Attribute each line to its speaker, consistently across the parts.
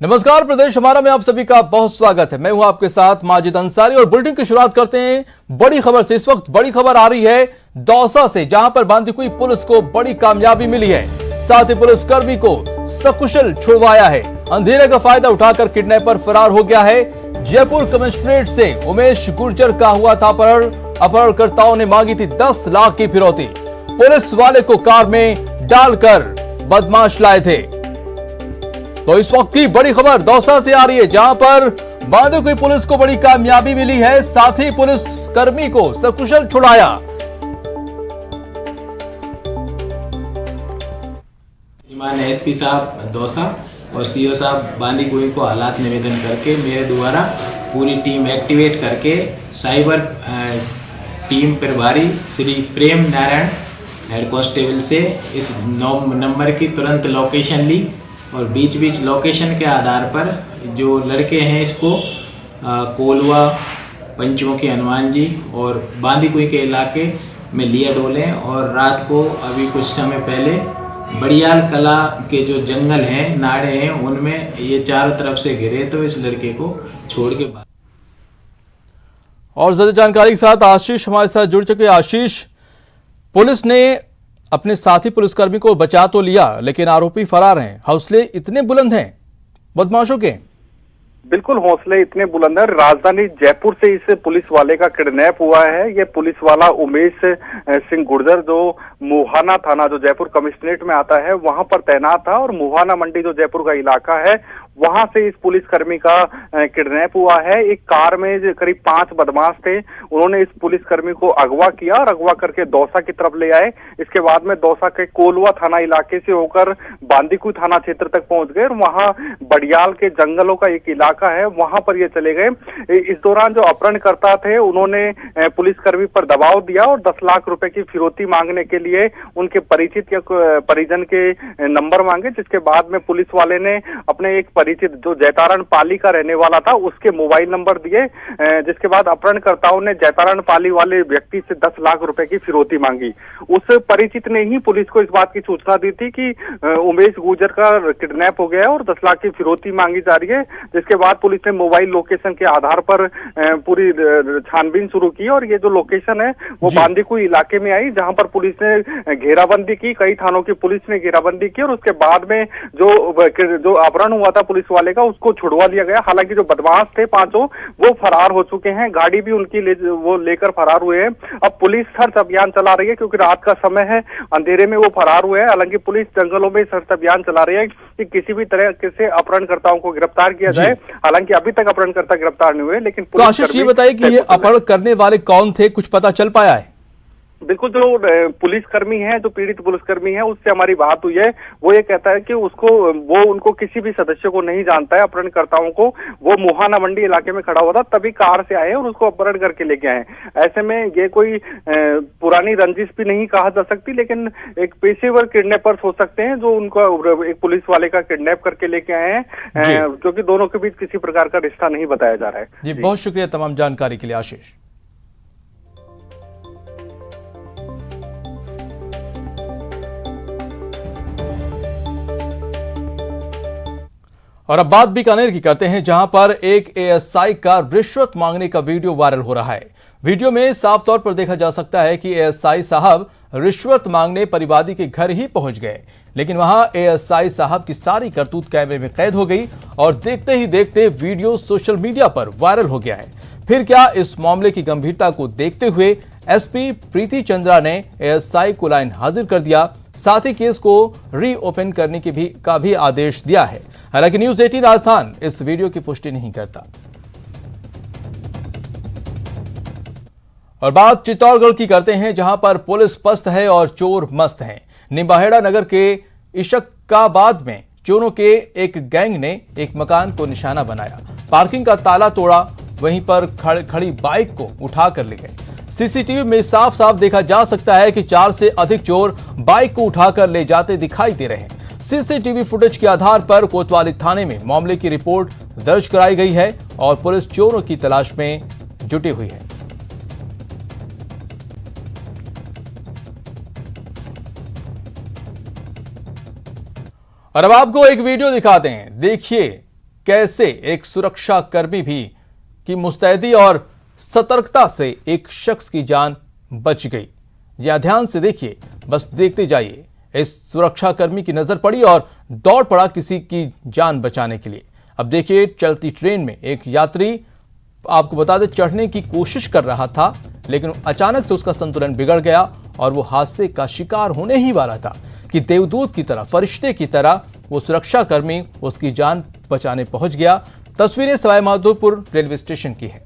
Speaker 1: नमस्कार, प्रदेश हमारा में आप सभी का बहुत स्वागत है। मैं हूं आपके साथ माजिद अंसारी और बुलेटिन की शुरुआत करते हैं बड़ी खबर से। इस वक्त बड़ी खबर आ रही है दौसा से, जहां पर बांदीकुई पुलिस को बड़ी कामयाबी मिली है। साथ ही पुलिसकर्मी को सकुशल छुड़वाया है। अंधेरे का फायदा उठाकर किडनैपर फरार हो गया है। जयपुर कमिश्नरेट से उमेश गुर्जर का हुआ था अपहरण। अपहरणकर्ताओं ने मांगी थी 10 लाख की फिरौती। पुलिस वाले को कार में डालकर बदमाश लाए थे। तो इस वक्त की बड़ी खबर दौसा से आ रही है, जहां पर बांदीकुई पुलिस को बड़ी कामयाबी मिली है। साथ ही पुलिस कर्मी को सकुशल छुड़ाया।
Speaker 2: श्रीमान एसपी साहब दौसा और सीओ साहब बांदीकुई को हालात निवेदन करके मेरे द्वारा पूरी टीम एक्टिवेट करके साइबर टीम प्रभारी श्री प्रेम नारायण हेड कांस्टेबल से इस नंबर की तुरंत लोकेशन ली और बीच बीच लोकेशन के आधार पर जो लड़के हैं इसको कोलवा, पंचमुखी, हनुमान जी और बांदीकुई के इलाके में लिया डोले और रात को अभी कुछ समय पहले बड़ियाल कला के जो जंगल हैं, नाड़े हैं, उनमें ये चारों तरफ से घिरे तो इस लड़के को छोड़ के भाग।
Speaker 1: और ज्यादा जानकारी के साथ आशीष हमारे साथ जुड़ चुके। आशीष, पुलिस ने अपने साथी पुलिसकर्मी को बचा तो लिया, लेकिन आरोपी फरार हैं। हौसले इतने बुलंद हैं बदमाशों के।
Speaker 3: बिल्कुल, हौसले इतने बुलंद है। राजधानी जयपुर से इस पुलिस वाले का किडनैप हुआ है। ये पुलिस वाला उमेश सिंह गुर्जर जो मुहाना थाना जो जयपुर कमिश्नरेट में आता है वहां पर तैनात था और मुहाना मंडी जो जयपुर का इलाका है वहां से इस पुलिसकर्मी का किडनैप हुआ है। एक कार में करीब 5 बदमाश थे। उन्होंने इस पुलिसकर्मी को अगवा किया और अगवा करके दौसा की तरफ ले आए। इसके बाद में दौसा के कोलवा थाना इलाके से होकर बांदीकुई थाना क्षेत्र तक पहुंच गए और वहां बड़ियाल के जंगलों का एक इलाका है, वहां पर ये चले गए। इस दौरान जो अपहरणकर्ता थे उन्होंने पुलिसकर्मी पर दबाव दिया और 10 लाख रुपए की फिरौती मांगने के लिए उनके परिचित या परिजन के नंबर मांगे, जिसके बाद में पुलिस वाले ने अपने एक परिचित जो जैतारण पाली का रहने वाला था उसके मोबाइल नंबर दिए, जिसके बाद अपहरणकर्ताओं ने जैतारण पाली वाले व्यक्ति से 10 लाख रुपए की फिरौती मांगी। उस परिचित ने ही पुलिस को इस बात की सूचना दी थी कि उमेश गुर्जर का किडनैप हो गया है और 10 लाख की फिरौती मांगी जा रही है। जिसके बाद पुलिस ने मोबाइल लोकेशन के आधार पर पूरी छानबीन शुरू की और ये जो लोकेशन है वो बांदीकुई इलाके में आई, जहां पर पुलिस ने घेराबंदी की। कई थानों की पुलिस ने घेराबंदी की और उसके बाद में जो अपहरण हुआ था पुलिस वाले का उसको छुड़वा लिया गया। हालांकि जो बदमाश थे 5 वो फरार हो चुके हैं। गाड़ी भी उनकी वो लेकर फरार हुए हैं। अब पुलिस सर्च अभियान चला रही है क्योंकि रात का समय है, अंधेरे में वो फरार हुए हैं। हालांकि पुलिस जंगलों में सर्च अभियान चला रही है कि किसी भी तरह से अपहरणकर्ताओं को गिरफ्तार किया जाए। हालांकि अभी तक अपहरणकर्ता गिरफ्तार नहीं हुए, लेकिन
Speaker 1: तो आशीष ये बताइए कि ये अपहरण करने वाले कौन थे, कुछ पता चल पाया है?
Speaker 3: बिल्कुल, जो पुलिसकर्मी है, जो पीड़ित पुलिसकर्मी है, उससे हमारी बात हुई है। वो ये कहता है कि उनको किसी भी सदस्य को नहीं जानता है अपहरणकर्ताओं को। वो मुहाना मंडी इलाके में खड़ा हुआ था, तभी कार से आए और उसको अपहरण करके लेके आए। ऐसे में ये कोई पुरानी रंजिश भी नहीं कहा जा सकती, लेकिन एक पेशेवर किडनैपर्स हो सकते हैं जो उनको एक पुलिस वाले का किडनैप करके लेके आए हैं, क्योंकि दोनों के बीच किसी प्रकार का रिश्ता नहीं बताया जा रहा है।
Speaker 1: जी, बहुत शुक्रिया तमाम जानकारी के लिए आशीष। और अब बात बीकानेर की करते हैं, जहां पर एक एएसआई का रिश्वत मांगने का वीडियो वायरल हो रहा है। वीडियो में साफ तौर पर देखा जा सकता है कि एएसआई साहब रिश्वत मांगने परिवादी के घर ही पहुंच गए, लेकिन वहां एएसआई साहब की सारी करतूत कैमरे में कैद हो गई और देखते ही देखते वीडियो सोशल मीडिया पर वायरल हो गया है। फिर क्या? इस मामले की गंभीरता को देखते हुए एसपी प्रीति चंद्रा ने एएसआई को लाइन हाजिर कर दिया। साथ ही केस को रीओपन करने का भी आदेश दिया है। हालांकि न्यूज 18 राजस्थान इस वीडियो की पुष्टि नहीं करता। और बात चित्तौड़गढ़ की करते हैं, जहां पर पुलिस पस्त है और चोर मस्त हैं। निम्बाहेड़ा नगर के इशक्काबाद में चोरों के एक गैंग ने एक मकान को निशाना बनाया, पार्किंग का ताला तोड़ा, वहीं पर खड़ी बाइक को उठाकर ले गए। सीसीटीवी में साफ साफ देखा जा सकता है कि 4 से अधिक चोर बाइक को उठाकर ले जाते दिखाई दे रहे हैं। सीसीटीवी फुटेज के आधार पर कोतवाली थाने में मामले की रिपोर्ट दर्ज कराई गई है और पुलिस चोरों की तलाश में जुटी हुई है। और अब आपको एक वीडियो दिखाते हैं, देखिए कैसे एक सुरक्षा कर्मी भी की मुस्तैदी और सतर्कता से एक शख्स की जान बच गई। यह ध्यान से देखिए, बस देखते जाइए। इस सुरक्षा कर्मी की नजर पड़ी और दौड़ पड़ा किसी की जान बचाने के लिए। अब देखिए, चलती ट्रेन में एक यात्री, आपको बता दें, चढ़ने की कोशिश कर रहा था, लेकिन अचानक से उसका संतुलन बिगड़ गया और वो हादसे का शिकार होने ही वाला था कि देवदूत की तरह, फरिश्ते की तरह वो सुरक्षा कर्मी उसकी जान बचाने पहुंच गया। तस्वीरें सवाईमाधोपुर रेलवे स्टेशन की है।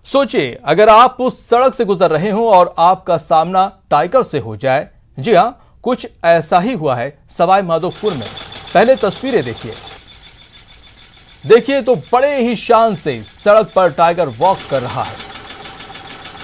Speaker 1: सोचिए, अगर आप उस सड़क से गुजर रहे हो और आपका सामना टाइगर से हो जाए। जी हां, कुछ ऐसा ही हुआ है सवाईमाधोपुर में। पहले तस्वीरें देखिए तो बड़े ही शान से सड़क पर टाइगर वॉक कर रहा है,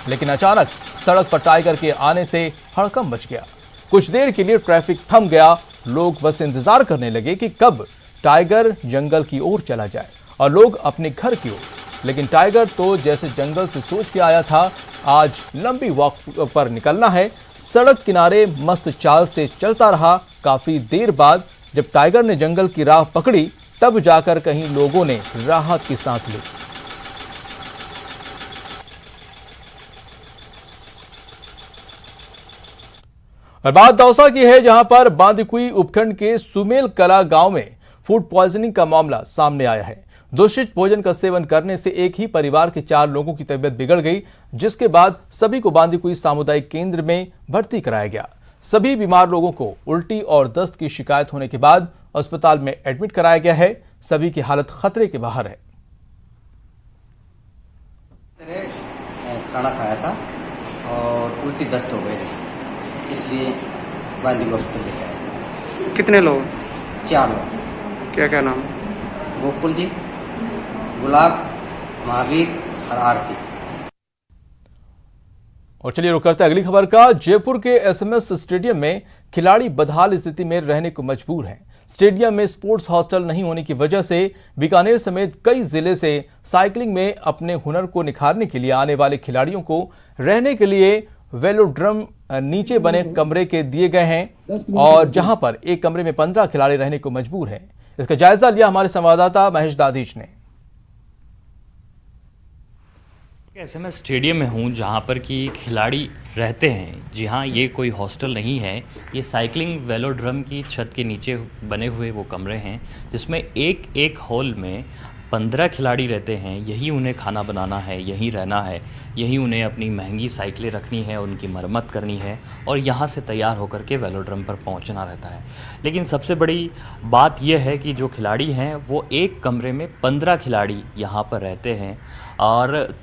Speaker 1: लेकिन अचानक सड़क पर टाइगर के आने से हड़कंप मच गया। कुछ देर के लिए ट्रैफिक थम गया। लोग बस इंतजार करने लगे कि कब टाइगर जंगल की ओर चला जाए और लोग अपने घर की ओर। लेकिन टाइगर तो जैसे जंगल से सोच के आया था, आज लंबी वॉक पर निकलना है। सड़क किनारे मस्त चाल से चलता रहा। काफी देर बाद जब टाइगर ने जंगल की राह पकड़ी, तब जाकर कहीं लोगों ने राहत की सांस ली। और बात दौसा की है, जहां पर बांदीकुई उपखंड के सुमेल कला गांव में फूड पॉइजनिंग का मामला सामने आया है। दूषित भोजन का सेवन करने से एक ही परिवार के 4 लोगों की तबीयत बिगड़ गई, जिसके बाद सभी को बांदीकुई सामुदायिक केंद्र में भर्ती कराया गया। सभी बीमार लोगों को उल्टी और दस्त की शिकायत होने के बाद अस्पताल में एडमिट कराया गया है। सभी की हालत खतरे के बाहर है।
Speaker 4: खाना खाया था और उल्टी दस्त हो गई, इसलिए बांदी हॉस्पिटल लेके आए।
Speaker 5: कितने लोग?
Speaker 4: 4 लोग।
Speaker 5: क्या क्या नाम?
Speaker 4: गोकुल जी, गुलाब, महावीर और आरती।
Speaker 1: और चलिए रुक करते हैं अगली खबर का। जयपुर के एसएमएस स्टेडियम में खिलाड़ी बदहाल स्थिति में रहने को मजबूर हैं। स्टेडियम में स्पोर्ट्स हॉस्टल नहीं होने की वजह से बीकानेर समेत कई जिले से साइकिलिंग में अपने हुनर को निखारने के लिए आने वाले खिलाड़ियों को रहने के लिए वेलोड्रम नीचे बने कमरे के दिए गए हैं, और जहां पर एक कमरे में 15 खिलाड़ी रहने को मजबूर हैं। इसका जायजा लिया हमारे संवाददाता महेश दाधीच ने।
Speaker 6: एसएमएस स्टेडियम में हूँ, जहाँ पर कि खिलाड़ी रहते हैं। जी हाँ, ये कोई हॉस्टल नहीं है, ये साइकिलिंग वेलोड्रम की छत के नीचे बने हुए वो कमरे हैं, जिसमें एक हॉल में 15 खिलाड़ी रहते हैं। यही उन्हें खाना बनाना है, यहीं रहना है, यहीं उन्हें अपनी महंगी साइकिलें रखनी है, उनकी मरम्मत करनी है और यहाँ से तैयार होकर के वेलोड्रम पर पहुँचना रहता है। लेकिन सबसे बड़ी बात यह है कि जो खिलाड़ी हैं वो एक कमरे में 15 खिलाड़ी यहाँ पर रहते हैं, और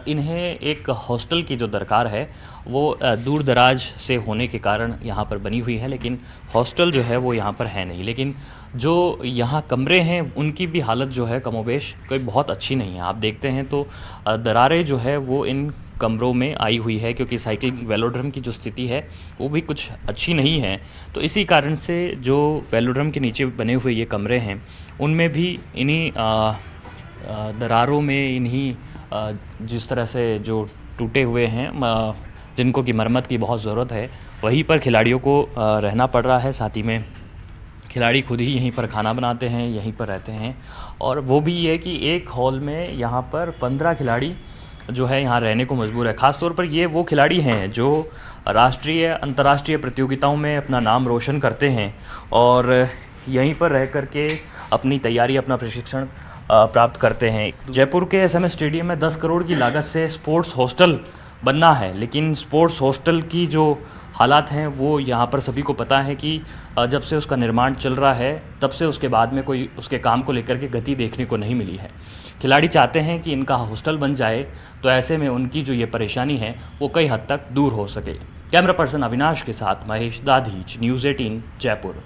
Speaker 6: इन्हें एक हॉस्टल की जो दरकार है वो दूर दराज से होने के कारण यहाँ पर बनी हुई है, लेकिन हॉस्टल जो है वो यहाँ पर है नहीं। लेकिन जो यहाँ कमरे हैं उनकी भी हालत जो है कमोबेश कोई बहुत अच्छी नहीं है। आप देखते हैं तो दरारें जो है वो इन कमरों में आई हुई है, क्योंकि साइकिलिंग वेलोड्रम की जो स्थिति है वो भी कुछ अच्छी नहीं है। तो इसी कारण से जो वेलोड्रम के नीचे बने हुए ये कमरे हैं उनमें भी इन्हीं दरारों में, इन्हीं जिस तरह से जो टूटे हुए हैं, जिनको की मरम्मत की बहुत ज़रूरत है, वहीं पर खिलाड़ियों को रहना पड़ रहा है। साथ ही में खिलाड़ी खुद ही यहीं पर खाना बनाते हैं, यहीं पर रहते हैं, और वो भी ये कि एक हॉल में यहाँ पर 15 खिलाड़ी जो है यहाँ रहने को मजबूर है। ख़ास तौर पर ये वो खिलाड़ी हैं जो राष्ट्रीय अंतर्राष्ट्रीय प्रतियोगिताओं में अपना नाम रोशन करते हैं और यहीं पर रह कर के अपनी तैयारी, अपना प्रशिक्षण प्राप्त करते हैं। जयपुर के एसएमएस स्टेडियम में 10 करोड़ की लागत से स्पोर्ट्स हॉस्टल बनना है, लेकिन स्पोर्ट्स हॉस्टल की जो हालात हैं वो यहाँ पर सभी को पता है कि जब से उसका निर्माण चल रहा है तब से उसके बाद में कोई उसके काम को लेकर के गति देखने को नहीं मिली है। खिलाड़ी चाहते हैं कि इनका हॉस्टल बन जाए, तो ऐसे में उनकी जो ये परेशानी है वो कई हद तक दूर हो सके। कैमरा पर्सन अविनाश के साथ महेश दाधीच, न्यूज़ 18 जयपुर।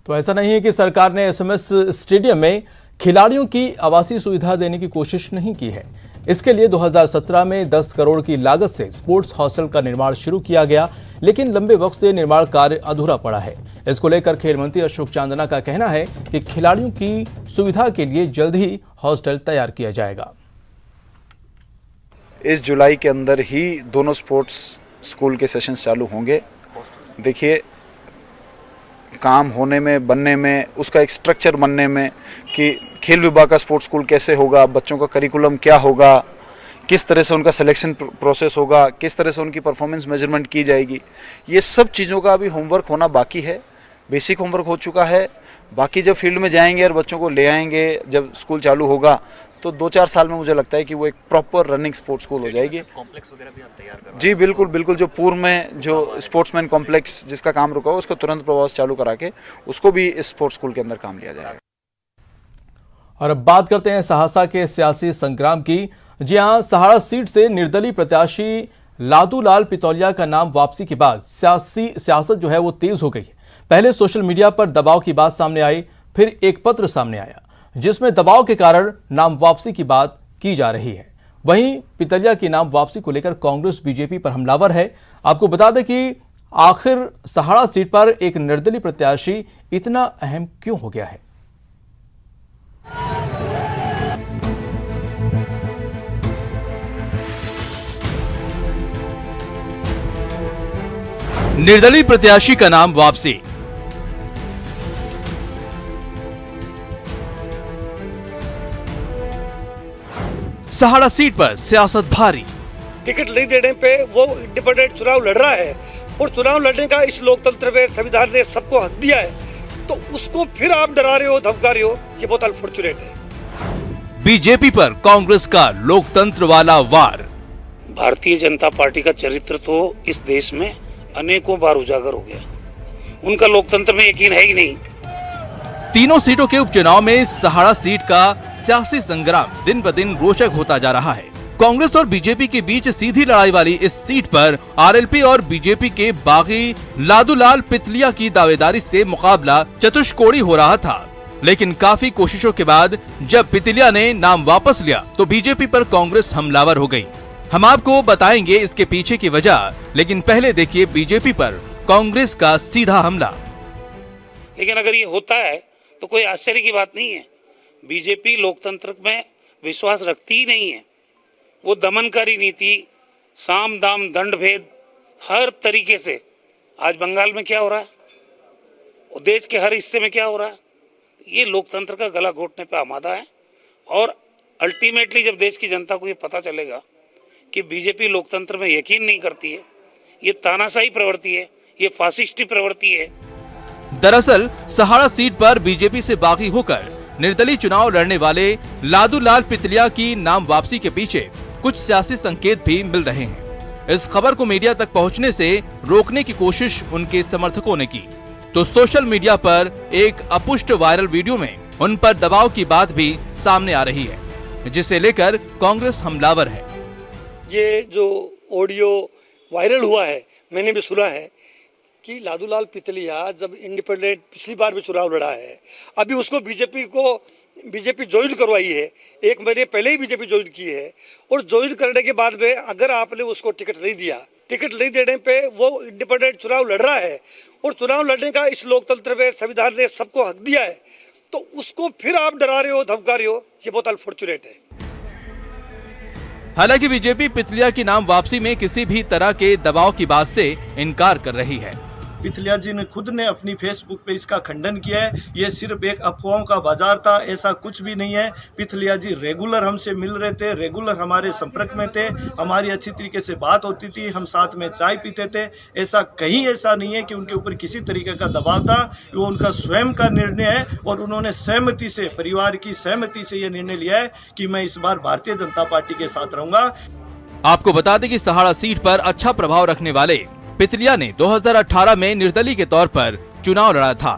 Speaker 1: तो ऐसा नहीं है कि सरकार ने एसएमएस स्टेडियम में खिलाड़ियों की आवासीय सुविधा देने की कोशिश नहीं की है। इसके लिए 2017 में 10 करोड़ की लागत से स्पोर्ट्स हॉस्टल का निर्माण शुरू किया गया, लेकिन लंबे वक्त से निर्माण कार्य अधूरा पड़ा है। इसको लेकर खेल मंत्री अशोक चांदना का कहना है कि खिलाड़ियों की सुविधा के लिए जल्द ही हॉस्टल तैयार किया जाएगा।
Speaker 7: इस जुलाई के अंदर ही दोनों स्पोर्ट्स
Speaker 5: स्कूल के सेशंस चालू होंगे। देखिए, काम होने में, बनने में, उसका एक स्ट्रक्चर बनने में कि खेल विभाग का स्पोर्ट्स स्कूल कैसे होगा, बच्चों का करिकुलम क्या होगा, किस तरह से उनका सिलेक्शन प्रोसेस होगा, किस तरह से उनकी परफॉर्मेंस मेजरमेंट की जाएगी, ये सब चीज़ों का अभी होमवर्क होना बाकी है। बेसिक होमवर्क हो चुका है, बाकी जब फील्ड में जाएंगे और बच्चों को ले आएंगे, जब स्कूल चालू होगा तो 2-4 साल में मुझे लगता है कि वो एक प्रॉपर रनिंग स्पोर्ट्स स्कूल हो जाएगी।
Speaker 6: कॉम्प्लेक्स वगैरह भी आप तैयार कर
Speaker 5: जी बिल्कुल बिल्कुल, जो पूर्व में जो स्पोर्ट्समैन कॉम्प्लेक्स जिसका काम रुका हो उसको तुरंत प्रभाव से चालू करा के उसको भी इस स्पोर्ट्स स्कूल के अंदर काम लिया जाएगा।
Speaker 1: और अब बात करते हैं सहरसा के सियासी संग्राम की। जी हां, सहाड़ा सीट से निर्दलीय प्रत्याशी लादूलाल पितौलिया का नाम वापसी के बाद सियासत जो है वो तेज हो गई है। पहले सोशल मीडिया पर दबाव की बात सामने आई, फिर एक पत्र सामने आया जिसमें दबाव के कारण नाम वापसी की बात की जा रही है। वहीं पितौलिया की नाम वापसी को लेकर कांग्रेस बीजेपी पर हमलावर है। आपको बता दें कि आखिर सहाड़ा सीट पर एक निर्दलीय प्रत्याशी इतना अहम क्यों हो गया है। निर्दलीय प्रत्याशी का नाम वापसी। सहाड़ा सीट पर सियासत भारी।
Speaker 7: टिकट नहीं देने पे वो इंडिपेंडेंट चुनाव लड़ रहा है और चुनाव लड़ने का इस लोकतंत्र में संविधान ने सबको हक दिया है, तो उसको फिर आप डरा रहे हो, धमका रहे हो, ये बहुत अनफॉर्चुनेट है।
Speaker 1: बीजेपी पर कांग्रेस का लोकतंत्र वाला वार।
Speaker 8: भारतीय जनता पार्टी का चरित्र तो इस देश में अनेकों बार उजागर हो गया, उनका लोकतंत्र में यकीन है ही नहीं।
Speaker 1: तीनों सीटों के उपचुनाव में सहाड़ा सीट का सियासी संग्राम दिन ब दिन रोचक होता जा रहा है। कांग्रेस और बीजेपी के बीच सीधी लड़ाई वाली इस सीट पर आरएलपी और बीजेपी के बागी लादूलाल पितलिया की दावेदारी से मुकाबला चतुष्कोणी हो रहा था, लेकिन काफी कोशिशों के बाद जब पितलिया ने नाम वापस लिया तो बीजेपी पर कांग्रेस हमलावर हो गई। हम आपको बताएंगे इसके पीछे की वजह, लेकिन पहले देखिए बीजेपी पर कांग्रेस का सीधा हमला।
Speaker 8: लेकिन अगर ये होता है तो कोई आश्चर्य की बात नहीं है। बीजेपी लोकतंत्र में विश्वास रखती ही नहीं है। वो दमनकारी नीति, साम दाम दंड भेद, हर तरीके से आज बंगाल में क्या हो रहा है और देश के हर हिस्से में क्या हो रहा है, ये लोकतंत्र का गला घोटने पे आमादा है। और अल्टीमेटली जब देश की जनता को ये पता चलेगा कि बीजेपी लोकतंत्र में यकीन नहीं करती है, ये तानाशाही प्रवृत्ति है, ये फासिस्टी प्रवृत्ति है।
Speaker 1: दरअसल सहाड़ा सीट पर बीजेपी से बागी होकर निर्दलीय चुनाव लड़ने वाले लादूलाल पितलिया की नाम वापसी के पीछे कुछ सियासी संकेत भी मिल रहे हैं। इस खबर को मीडिया तक पहुंचने से रोकने की कोशिश उनके समर्थकों ने की, तो सोशल मीडिया पर एक अपुष्ट वायरल वीडियो में उन पर दबाव की बात भी सामने आ रही है, जिसे लेकर कांग्रेस हमलावर है।
Speaker 7: ये जो ऑडियो वायरल हुआ है, मैंने भी सुना है कि लादूलाल पितलिया जब इंडिपेंडेंट पिछली बार भी चुनाव लड़ा है, अभी उसको बीजेपी ज्वाइन करवाई है, 1 महीने पहले ही बीजेपी ज्वाइन की है, और ज्वाइन करने के बाद में अगर आपने उसको टिकट नहीं दिया, टिकट नहीं देने पे वो इंडिपेंडेंट चुनाव लड़ रहा है और चुनाव लड़ने का इस लोकतंत्र में संविधान ने सबको हक दिया है, तो उसको फिर आप डरा रहे हो, धमका रहे हो, ये बहुत अनफॉर्चुनेट है।
Speaker 1: हालांकि बीजेपी पितलिया की नाम वापसी में किसी भी तरह के दबाव की बात से इनकार कर रही है।
Speaker 9: पितलिया जी ने खुद ने अपनी फेसबुक पे इसका खंडन किया है। ये सिर्फ एक अफवाहों का बाजार था, ऐसा कुछ भी नहीं है। पितलिया जी रेगुलर हमसे मिल रहे थे, रेगुलर हमारे संपर्क में थे, हमारी अच्छी तरीके से बात होती थी, हम साथ में चाय पीते थे। ऐसा नहीं है कि उनके ऊपर किसी तरीके का दबाव था। वो उनका स्वयं का निर्णय है और उन्होंने सहमति से, परिवार की सहमति से ये निर्णय लिया है कि मैं इस बार भारतीय जनता पार्टी के साथ रहूंगा।
Speaker 1: आपको बता दें कि सहाड़ा सीट पर अच्छा प्रभाव रखने वाले पितलिया ने 2018 में निर्दलीय के तौर पर चुनाव लड़ा था।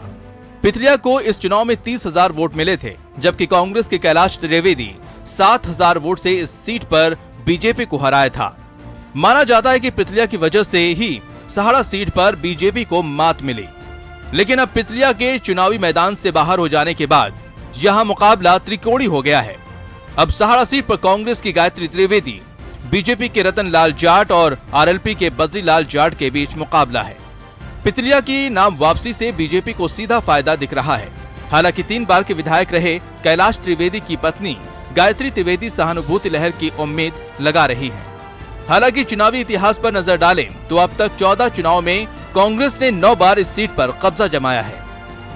Speaker 1: पितलिया को इस चुनाव में 30,000 वोट मिले थे, जबकि कांग्रेस के कैलाश त्रिवेदी 7,000 वोट से इस सीट पर बीजेपी को हराया था। माना जाता है कि पितलिया की वजह से ही सहाड़ा सीट पर बीजेपी को मात मिली। लेकिन अब पितलिया के चुनावी मैदान से बाहर हो जाने के बाद यहाँ मुकाबला त्रिकोणी हो गया है। अब सहाड़ा सीट पर कांग्रेस की गायत्री त्रिवेदी, बीजेपी के रतन लाल जाट और आरएलपी के बद्रीलाल जाट के बीच मुकाबला है। पितलिया की नाम वापसी से बीजेपी को सीधा फायदा दिख रहा है। हालांकि 3 बार के विधायक रहे कैलाश त्रिवेदी की पत्नी गायत्री त्रिवेदी सहानुभूति लहर की उम्मीद लगा रही हैं। हालांकि चुनावी इतिहास पर नजर डालें तो अब तक 14 चुनाव में कांग्रेस ने 9 बार इस सीट पर कब्जा जमाया है।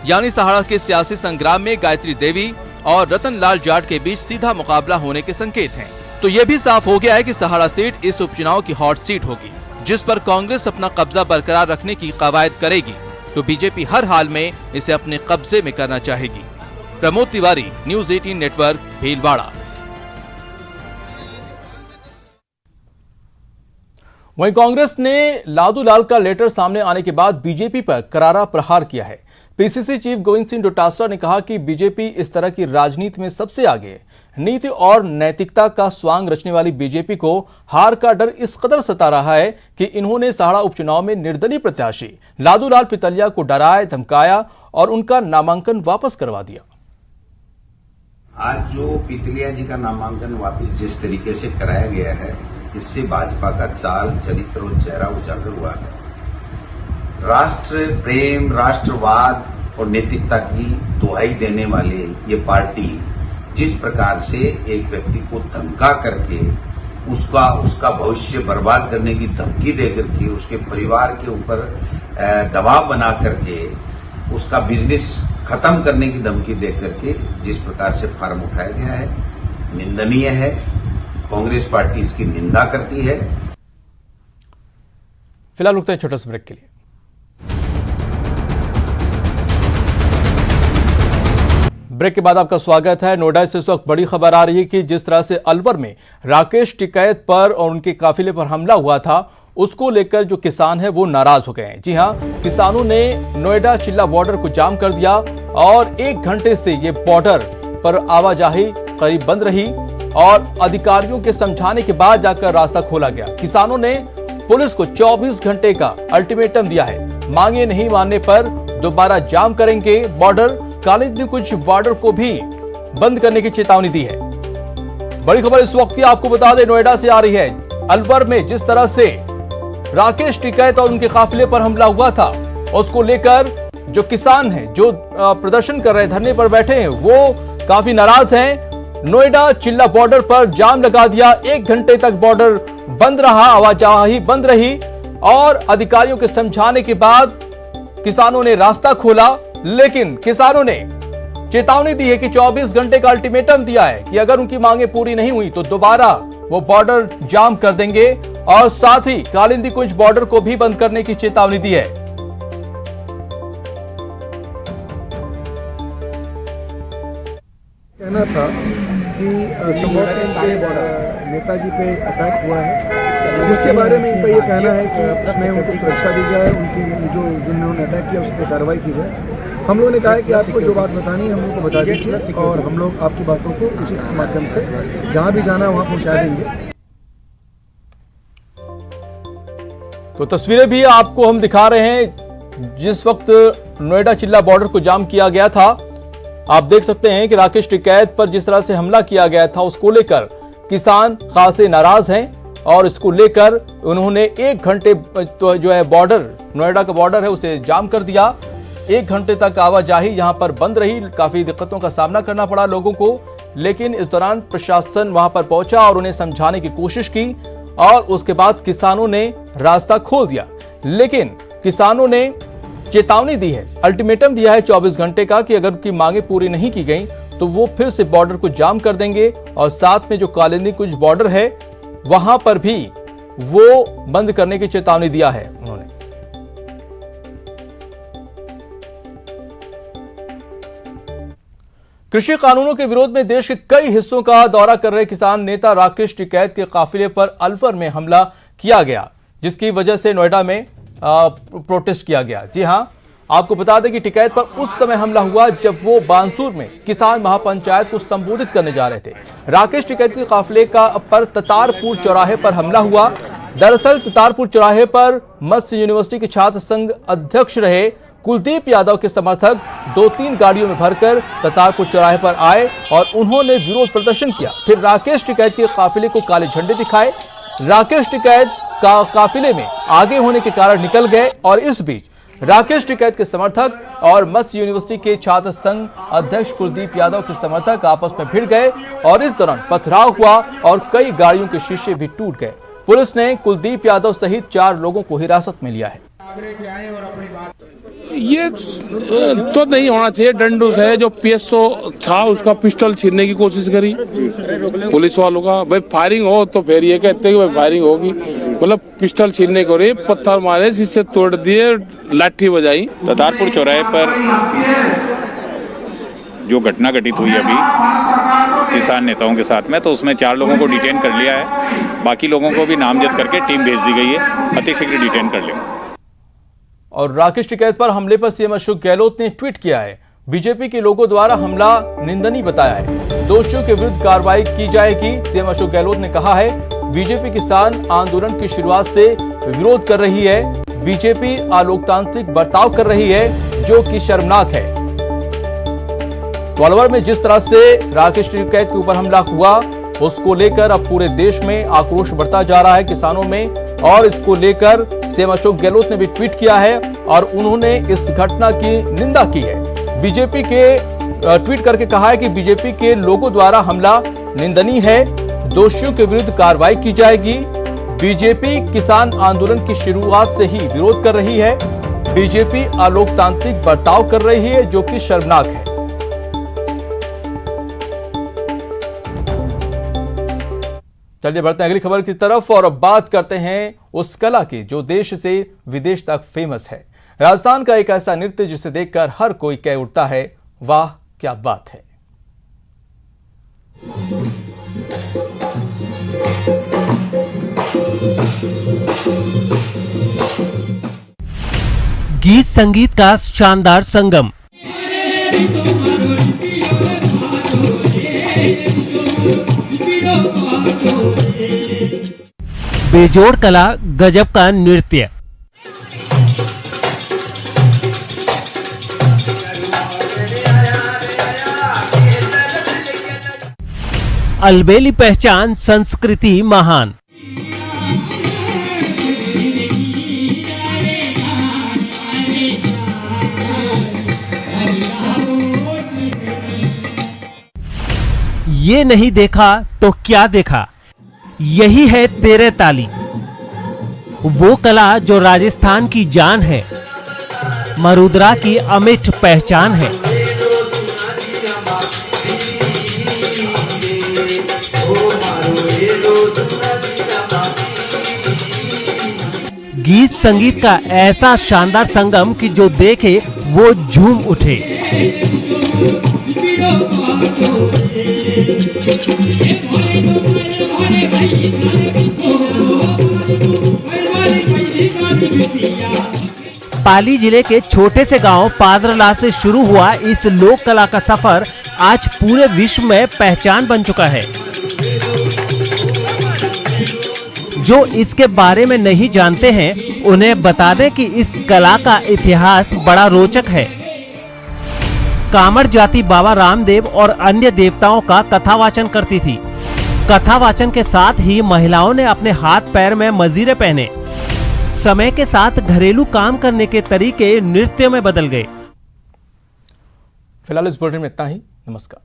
Speaker 1: यानी सहाड़ा के सियासी संग्राम में गायत्री देवी और रतन लाल जाट के बीच सीधा मुकाबला होने के संकेत हैं। तो ये भी साफ हो गया है कि सहाड़ा सीट इस उपचुनाव की हॉट सीट होगी, जिस पर कांग्रेस अपना कब्जा बरकरार रखने की कवायद करेगी तो बीजेपी हर हाल में इसे अपने कब्जे में करना चाहेगी। Pramod Tiwari, news 18 network, Bhilwara. वहीं कांग्रेस ने लादू लाल का लेटर सामने आने के बाद बीजेपी पर करारा प्रहार किया है। पीसीसी चीफ गोविंद सिंह डोटासरा ने कहा कि बीजेपी इस तरह की राजनीति में सबसे आगे है। नीति और नैतिकता का स्वांग रचने वाली बीजेपी को हार का डर इस कदर सता रहा है कि इन्होंने सहाड़ा उपचुनाव में निर्दलीय प्रत्याशी लादू लाल पितलिया को डराया, धमकाया और उनका नामांकन वापस करवा दिया।
Speaker 10: आज जो पितलिया जी का नामांकन वापस जिस तरीके से कराया गया है, इससे भाजपा का चाल, चरित्र और चेहरा उजागर हुआ है। राष्ट्र प्रेम, राष्ट्रवाद और नैतिकता की दुहाई देने वाले ये पार्टी जिस प्रकार से एक व्यक्ति को धमका करके उसका भविष्य बर्बाद करने की धमकी दे करके, उसके परिवार के ऊपर दबाव बना करके, उसका बिजनेस खत्म करने की धमकी दे करके जिस प्रकार से फार्म उठाया गया है, निंदनीय है। कांग्रेस पार्टी इसकी निंदा करती है।
Speaker 1: फिलहाल रुकते हैं छोटे से ब्रेक के लिए। ब्रेक के बाद आपका स्वागत है। नोएडा से इस वक्त बड़ी खबर आ रही है कि जिस तरह से अलवर में राकेश टिकैत पर और उनके काफिले पर हमला हुआ था, उसको लेकर जो किसान है वो नाराज हो गए हैं। जी हां, किसानों ने नोएडा चिल्ला बॉर्डर को जाम कर दिया और 1 घंटे से ये बॉर्डर पर आवाजाही करीब बंद रही और अधिकारियों के समझाने के बाद जाकर रास्ता खोला गया। किसानों ने पुलिस को 24 घंटे का अल्टीमेटम दिया है। मांगे नहीं मानने पर दोबारा जाम करेंगे बॉर्डर। कालिंदी कुछ बॉर्डर को भी बंद करने की चेतावनी दी है। बड़ी खबर इस वक्त की आपको बता दें, नोएडा से आ रही है। अलवर में जिस तरह से राकेश टिकैत और उनके काफिले पर हमला हुआ था, उसको लेकर जो किसान हैं, जो प्रदर्शन कर रहे हैं, धरने पर बैठे हैं, वो काफी नाराज हैं। नोएडा चिल्ला बॉर्डर पर जाम लगा दिया। 1 घंटे तक बॉर्डर बंद रहा, आवाजाही बंद रही और अधिकारियों के समझाने के बाद किसानों ने रास्ता खोला। लेकिन किसानों ने चेतावनी दी है कि 24 घंटे का अल्टीमेटम दिया है कि अगर उनकी मांगे पूरी नहीं हुई तो दोबारा वो बॉर्डर जाम कर देंगे और साथ ही कालिंदी कुंज बॉर्डर को भी बंद करने की चेतावनी दी है।
Speaker 11: कहना था कि नेताजी पे अटैक हुआ है, उसके बारे में इनका ये कहना है कि उसमें उनको सुरक्षा दी जाए, उनकी जिन्होंने अटैक किया उस पर कार्रवाई की जाए। हम लोगों ने कहा है कि आपको जो बात बतानी है हम लोग को बता दीजिए और हम लोग आपकी बातों को उचित माध्यम से जहां भी जाना वहां पहुंचा देंगे।
Speaker 1: तो तस्वीरें भी आपको हम दिखा रहे हैं। जिस वक्त नोएडा चिल्ला बॉर्डर को जाम किया गया था, आप देख सकते हैं कि राकेश टिकैत पर जिस तरह से हमला किया गया था, उसको लेकर किसान खासे नाराज हैं और इसको लेकर उन्होंने 1 घंटे तो जो है बॉर्डर, नोएडा का बॉर्डर है, उसे जाम कर दिया। 1 घंटे तक आवाजाही यहां पर बंद रही। काफी दिक्कतों का सामना करना पड़ा लोगों को, लेकिन इस दौरान प्रशासन वहां पर पहुंचा और उन्हें समझाने की कोशिश की और उसके बाद किसानों ने रास्ता खोल दिया। लेकिन किसानों ने चेतावनी दी है, अल्टीमेटम दिया है 24 घंटे का कि अगर उनकी मांगे पूरी नहीं की गई तो वो फिर से बॉर्डर को जाम कर देंगे और साथ में जो कालिंदी कुंज बॉर्डर है वहां पर भी वो बंद करने की चेतावनी दिया है उन्होंने। कृषि कानूनों के विरोध में देश के कई हिस्सों का दौरा कर रहे किसान नेता राकेश टिकैत के काफिले पर अलवर में हमला किया गया, जिसकी वजह से नोएडा में प्रोटेस्ट किया गया। जी हां, आपको बता दें कि टिकैत पर उस समय हमला हुआ जब वो बानसूर में किसान महापंचायत को संबोधित करने जा रहे थे। राकेश टिकैत के काफिले का पर ततारपुर चौराहे पर हमला हुआ। दरअसल ततारपुर चौराहे पर मत्स्य यूनिवर्सिटी के छात्र संघ अध्यक्ष रहे कुलदीप यादव के समर्थक 2-3 गाड़ियों में भरकर ततारपुर चौराहे पर आए और उन्होंने विरोध प्रदर्शन किया। फिर राकेश टिकैत के काफिले को काले झंडे दिखाए। राकेश टिकैत का काफिले में आगे होने के कारण निकल गए और इस बीच राकेश टिकैत के समर्थक और मत्स्य यूनिवर्सिटी के छात्र संघ अध्यक्ष कुलदीप यादव के समर्थक आपस में भिड़ गए और इस दौरान पथराव हुआ और कई गाड़ियों के शीशे भी टूट गए। पुलिस ने कुलदीप यादव सहित 4 लोगों को हिरासत में लिया है।
Speaker 12: ये तो नहीं होना चाहिए। डंडू से जो पीएसओ था उसका पिस्टल छीनने की कोशिश करी पुलिस वालों का। भाई फायरिंग हो तो फिर ये कहते हैं कि भाई फायरिंग होगी, मतलब पिस्टल छीनने को रही, पत्थर मारे, शीशे तोड़ दिए, लाठी बजाई।
Speaker 13: दतारपुर चौराहे पर जो घटना घटित हुई अभी किसान नेताओं के साथ में, तो उसमें 4 लोगों को डिटेन कर लिया है। बाकी लोगों को भी नामजद करके टीम भेज दी गई है, अतिशीघ्र डिटेन कर लेंगे।
Speaker 1: और राकेश टिकैत पर हमले पर सीएम अशोक गहलोत ने ट्वीट किया है। बीजेपी के लोगों द्वारा हमला निंदनीय बताया है, दोषियों के विरुद्ध कार्रवाई की जाएगी। सीएम अशोक गहलोत ने कहा है, बीजेपी किसान आंदोलन की शुरुआत से विरोध कर रही है। बीजेपी अलोकतांत्रिक बर्ताव कर रही है जो कि शर्मनाक है। तो अलवर में जिस तरह से राकेश टिकैत के ऊपर हमला हुआ, उसको लेकर अब पूरे देश में आक्रोश बढ़ता जा रहा है किसानों में, और इसको लेकर सीएम अशोक गहलोत ने भी ट्वीट किया है और उन्होंने इस घटना की निंदा की है। बीजेपी के ट्वीट करके कहा है कि बीजेपी के लोगों द्वारा हमला निंदनीय है, दोषियों के विरुद्ध कार्रवाई की जाएगी। बीजेपी किसान आंदोलन की शुरुआत से ही विरोध कर रही है। बीजेपी अलोकतांत्रिक बर्ताव कर रही है जो कि शर्मनाक है। चलिए बढ़ते हैं अगली खबर की तरफ और अब बात करते हैं उस कला की जो देश से विदेश तक फेमस है। राजस्थान का एक ऐसा नृत्य जिसे देखकर हर कोई कह उठता है, वाह क्या बात है।
Speaker 14: गीत संगीत का शानदार संगम, बेजोड़ कला, गजब का नृत्य, अलबेली पहचान, संस्कृति महान। ये नहीं देखा तो क्या देखा, यही है तेरे ताली। वो कला जो राजस्थान की जान है, मरुद्रा की अमिट पहचान है। गीत संगीत का ऐसा शानदार संगम कि जो देखे वो झूम उठे। पाली जिले के छोटे से गांव पादरला से शुरू हुआ इस लोक कला का सफर आज पूरे विश्व में पहचान बन चुका है। जो इसके बारे में नहीं जानते हैं उन्हें बता दें कि इस कला का इतिहास बड़ा रोचक है। कामर जाति बाबा रामदेव और अन्य देवताओं का कथावाचन करती थी। कथावाचन के साथ ही महिलाओं ने अपने हाथ पैर में मजीरे पहने। समय के साथ घरेलू काम करने के तरीके नृत्य में बदल गए।
Speaker 1: फिलहाल इस बुलेटिन में इतना ही। नमस्कार।